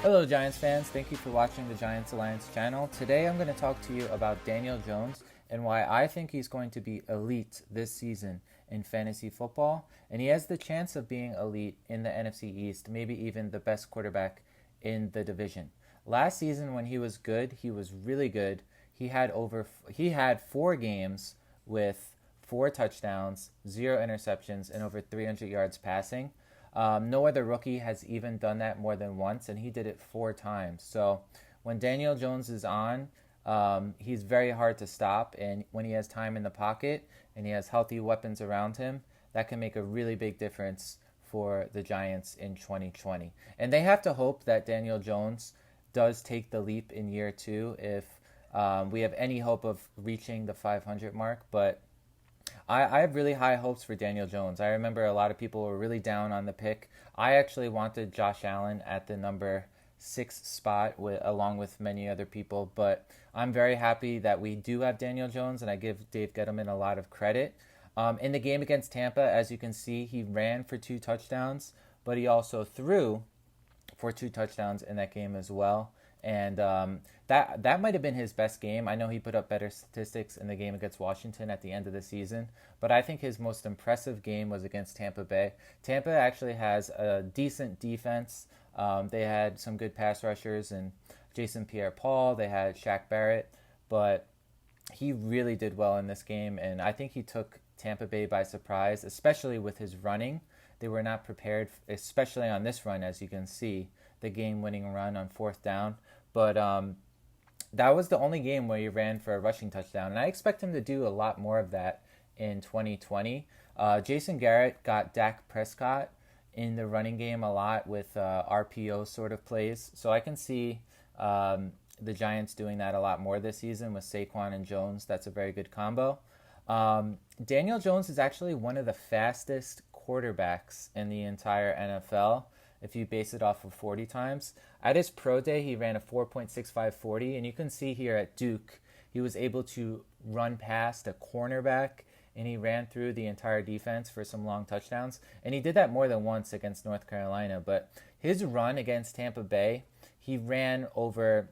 Hello, Giants fans. Thank you for watching the Giants Alliance channel. Today I'm going to talk to you about Daniel Jones and why I think he's going to be elite this season in fantasy football. And he has the chance of being elite in the NFC East, maybe even the best quarterback in the division. Last season when he was good, he was really good. He had 4 games with 4 touchdowns, 0 interceptions, and over 300 yards passing. No other rookie has even done that more than once, and he did it 4 times. So when Daniel Jones is on, he's very hard to stop. And when he has time in the pocket and he has healthy weapons around him, that can make a really big difference for the Giants in 2020. And they have to hope that Daniel Jones does take the leap in year 2 if we have any hope of reaching the 500 mark. But I have really high hopes for Daniel Jones. I remember a lot of people were really down on the pick. I actually wanted Josh Allen at the number 6 spot along with many other people, but I'm very happy that we do have Daniel Jones, and I give Dave Gettleman a lot of credit. In the game against Tampa, as you can see, he ran for 2 touchdowns, but he also threw for 2 touchdowns in that game as well. And that might have been his best game. I know he put up better statistics in the game against Washington at the end of the season, but I think his most impressive game was against Tampa Bay. Tampa actually has a decent defense. They had some good pass rushers and Jason Pierre-Paul. They had Shaq Barrett, but he really did well in this game, and I think he took Tampa Bay by surprise, especially with his running. They were not prepared, especially on this run, as you can see, the game-winning run on 4th down. But that was the only game where he ran for a rushing touchdown, and I expect him to do a lot more of that in 2020. Jason Garrett got Dak Prescott in the running game a lot with RPO sort of plays, so I can see the Giants doing that a lot more this season with Saquon and Jones. That's a very good combo. Daniel Jones is actually one of the fastest quarterbacks in the entire NFL if you base it off of 40 times. At his pro day, he ran a 4.6540, and you can see here at Duke, he was able to run past a cornerback, and he ran through the entire defense for some long touchdowns. And he did that more than once against North Carolina. But his run against Tampa Bay, he ran over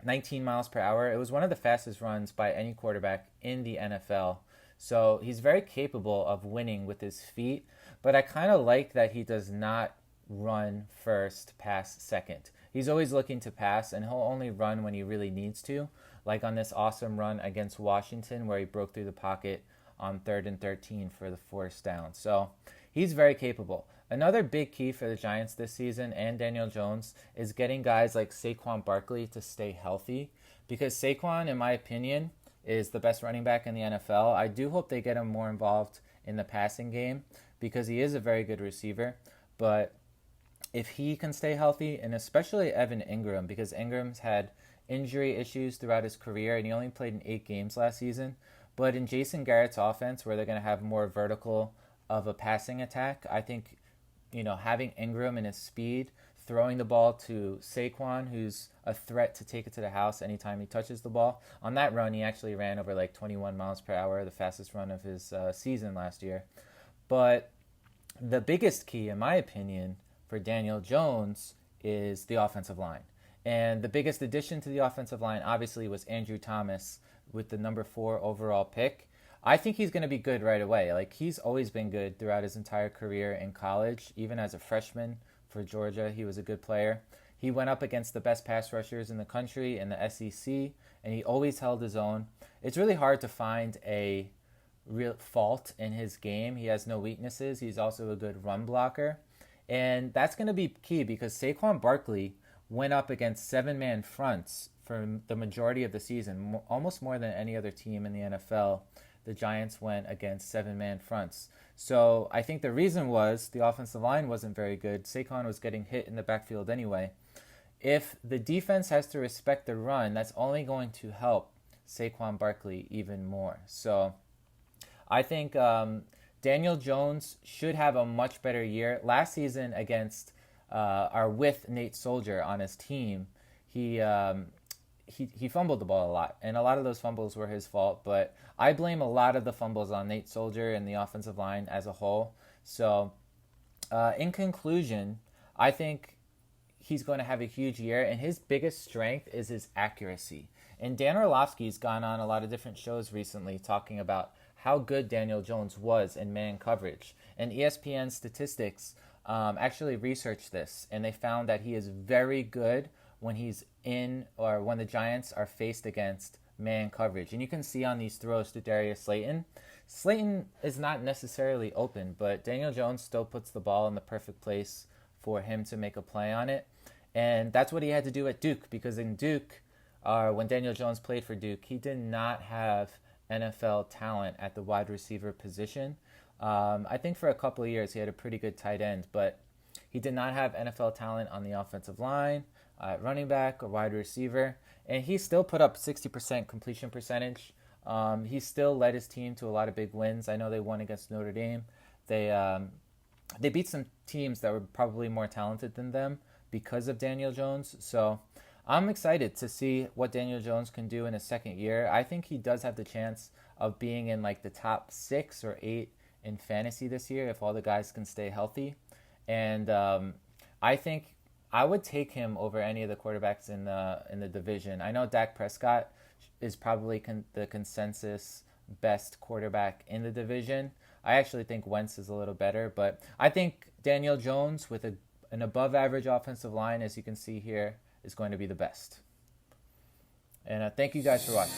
19 miles per hour. It was one of the fastest runs by any quarterback in the NFL. So he's very capable of winning with his feet, but I kind of like that he does not run first, pass second. He's always looking to pass, and he'll only run when he really needs to, like on this awesome run against Washington where he broke through the pocket on 3rd and 13 for the 4th down. So he's very capable. Another big key for the Giants this season and Daniel Jones is getting guys like Saquon Barkley to stay healthy, because Saquon, in my opinion, is the best running back in the NFL. I do hope they get him more involved in the passing game because he is a very good receiver. But if he can stay healthy, and especially Evan Ingram, because Ingram's had injury issues throughout his career and he only played in 8 games last season. But in Jason Garrett's offense, where they're going to have more vertical of a passing attack, I think, having Ingram and his speed, throwing the ball to Saquon, who's a threat to take it to the house anytime he touches the ball. On that run, he actually ran over like 21 miles per hour, the fastest run of his season last year. But the biggest key, in my opinion, for Daniel Jones is the offensive line. And the biggest addition to the offensive line, obviously, was Andrew Thomas with the number 4 overall pick. I think he's going to be good right away. Like, he's always been good throughout his entire career in college. Even as a freshman for Georgia, he was a good player. He went up against the best pass rushers in the country in the SEC, and he always held his own. It's really hard to find a real fault in his game. He has no weaknesses. He's also a good run blocker. And that's going to be key because Saquon Barkley went up against 7-man fronts for the majority of the season, almost more than any other team in the NFL. The Giants went against 7-man fronts. So I think the reason was the offensive line wasn't very good. Saquon was getting hit in the backfield anyway. If the defense has to respect the run, that's only going to help Saquon Barkley even more. So I think Daniel Jones should have a much better year. Last season against with Nate Soldier on his team, he fumbled the ball a lot, and a lot of those fumbles were his fault. But I blame a lot of the fumbles on Nate Soldier and the offensive line as a whole. So, in conclusion, I think he's going to have a huge year, and his biggest strength is his accuracy. And Dan Orlovsky's gone on a lot of different shows recently talking about how good Daniel Jones was in man coverage. And ESPN Statistics actually researched this, and they found that he is very good when he's in, or when the Giants are faced against man coverage. And you can see on these throws to Darius Slayton, Slayton is not necessarily open, but Daniel Jones still puts the ball in the perfect place for him to make a play on it. And that's what he had to do at Duke, because in Duke, when Daniel Jones played for Duke, he did not have NFL talent at the wide receiver position. I think for a couple of years he had a pretty good tight end, but he did not have NFL talent on the offensive line, running back, or wide receiver. And he still put up 60% completion percentage. He still led his team to a lot of big wins. I know they won against Notre Dame. They beat some teams that were probably more talented than them because of Daniel Jones. So I'm excited to see what Daniel Jones can do in his second year. I think he does have the chance of being in like the top 6 or 8 in fantasy this year if all the guys can stay healthy. And I think I would take him over any of the quarterbacks in the division. I know Dak Prescott is probably the consensus best quarterback in the division. I actually think Wentz is a little better, but I think Daniel Jones with an above-average offensive line, as you can see here, is going to be the best. And thank you guys for watching.